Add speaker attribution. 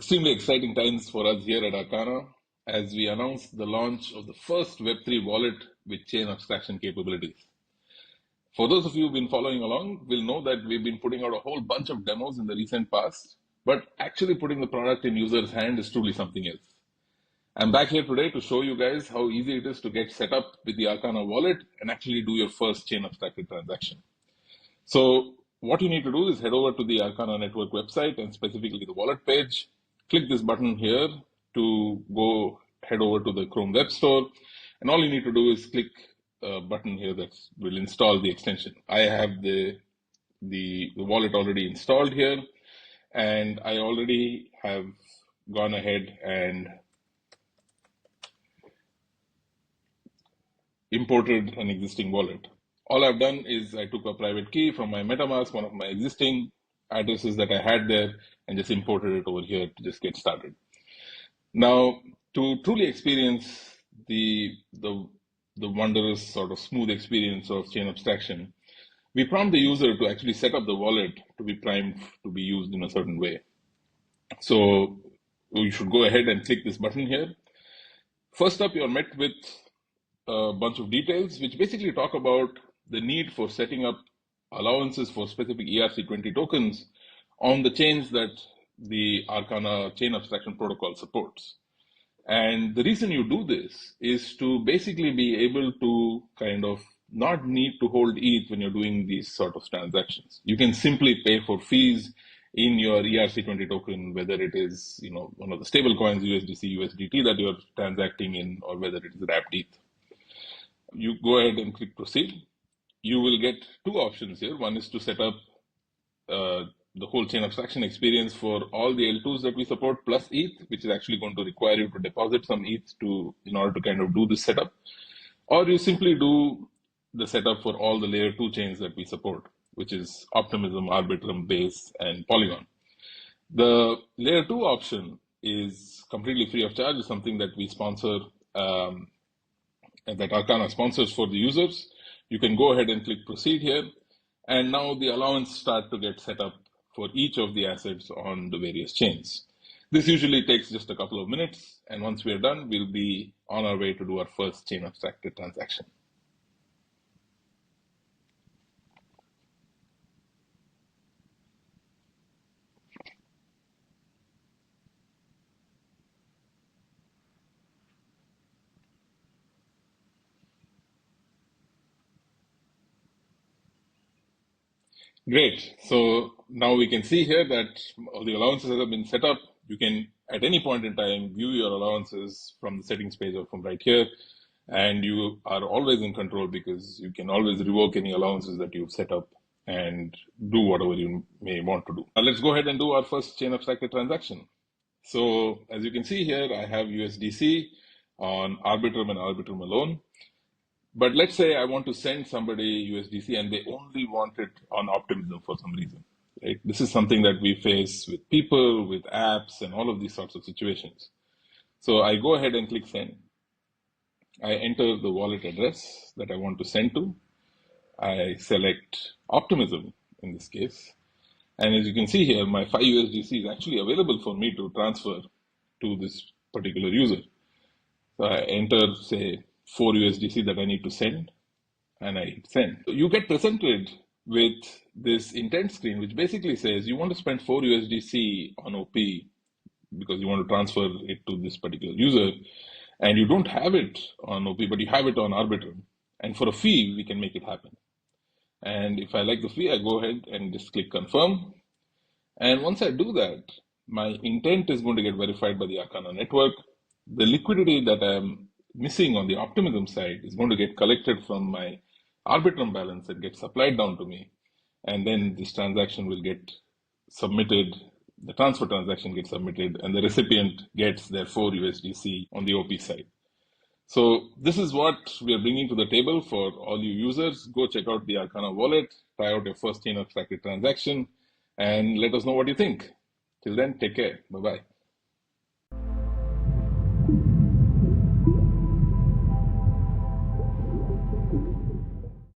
Speaker 1: Extremely exciting times for us here at Arcana as we announce the launch of the first Web3 wallet with chain abstraction capabilities. For those of you who've been following along, will know that we've been putting out a whole bunch of demos in the recent past, but actually putting the product in users' hand is truly something else. I'm back here today to show you guys how easy it is to get set up with the Arcana wallet and actually do your first chain abstracted transaction. So what you need to do is head over to the Arcana Network website and specifically the wallet page. Click this button here to head over to the Chrome Web Store. And all you need to do is click a button here that will install the extension. I have the wallet already installed here, and I already have gone ahead and imported an existing wallet. All I've done is I took a private key from my MetaMask, one of my existing addresses that I had there, and just imported it over here to just get started. Now, to truly experience the wondrous sort of smooth experience of chain abstraction, we prompt the user to actually set up the wallet to be primed to be used in a certain way. So you should go ahead and click this button here. First up, you're met with a bunch of details, which basically talk about the need for setting up allowances for specific ERC20 tokens on the chains that the Arcana chain abstraction protocol supports. And the reason you do this is to basically be able to kind of not need to hold ETH when you're doing these sort of transactions. You can simply pay for fees in your ERC20 token, whether it is one of the stable coins, USDC, USDT that you're transacting in, or whether it is wrapped ETH. You go ahead and click proceed. You will get two options here. One is to set up the whole chain abstraction experience for all the L2s that we support plus ETH, which is actually going to require you to deposit some ETH in order to kind of do this setup. Or you simply do the setup for all the layer 2 chains that we support, which is Optimism, Arbitrum, Base, and Polygon. The layer 2 option is completely free of charge. It's something that we sponsor, that Arcana sponsors for the users. You can go ahead and click proceed here. And now the allowance start to get set up for each of the assets on the various chains. This usually takes just a couple of minutes. And once we're done, we'll be on our way to do our first chain abstracted transaction. Great. So now we can see here that all the allowances have been set up. You can, at any point in time, view your allowances from the settings page or from right here. And you are always in control because you can always revoke any allowances that you've set up and do whatever you may want to do. Now let's go ahead and do our first chain abstracted transaction. So as you can see here, I have USDC on Arbitrum and Arbitrum alone. But let's say I want to send somebody USDC and they only want it on Optimism for some reason. Right? This is something that we face with people, with apps, and all of these sorts of situations. So I go ahead and click send. I enter the wallet address that I want to send to. I select Optimism in this case. And as you can see here, my 5 USDC is actually available for me to transfer to this particular user. So I enter, say, 4 USDC that I need to send, and I hit send. So you get presented with this intent screen, which basically says you want to spend 4 USDC on OP because you want to transfer it to this particular user, and you don't have it on OP, but you have it on Arbitrum. And for a fee, we can make it happen. And if I like the fee, I go ahead and just click confirm. And once I do that, my intent is going to get verified by the Arcana network. The liquidity that I'm missing on the Optimism side is going to get collected from my Arbitrum balance and get supplied down to me. And then this transaction will get submitted, the transfer transaction gets submitted, and the recipient gets their 4 USDC on the OP side. So this is what we are bringing to the table for all you users. Go check out the Arcana wallet, try out your first chain abstracted transaction, and let us know what you think. Till then, take care. Bye-bye.